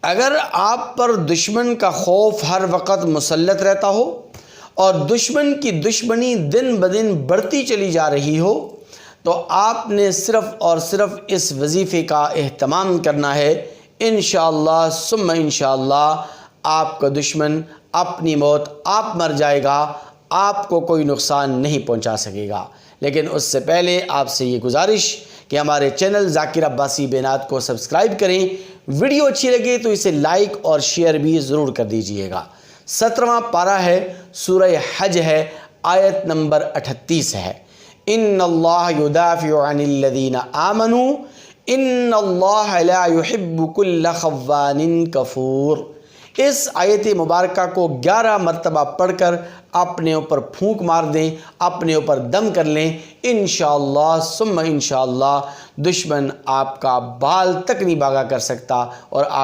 اگر آپ پر دشمن کا خوف ہر وقت مسلط رہتا ہو اور دشمن کی دشمنی دن بدن بڑھتی چلی جا رہی ہو تو آپ نے صرف اور صرف اس وظیفے کا اہتمام کرنا ہے۔ انشاءاللہ ثم انشاءاللہ آپ کا دشمن اپنی موت آپ مر جائے گا، آپ کو کوئی نقصان نہیں پہنچا سکے گا۔ لیکن اس سے پہلے آپ سے یہ گزارش کہ ہمارے چینل ذاکر عباسی بے نعت کو سبسکرائب کریں، ویڈیو اچھی لگے تو اسے لائک اور شیئر بھی ضرور کر دیجئے گا۔ 17واں پارہ ہے، سورہ حج ہے، آیت نمبر 38 ہے۔ ان اللہ یدافع عن الذین آمنوا ان اللہ لا يحب كل خوان کفور۔ اس آیت مبارکہ کو 11 مرتبہ پڑھ کر اپنے اوپر پھونک مار دیں، اپنے اوپر دم کر لیں، انشاءاللہ ثم انشاءاللہ دشمن آپ کا بال تک نہیں بھاگا کر سکتا اور آپ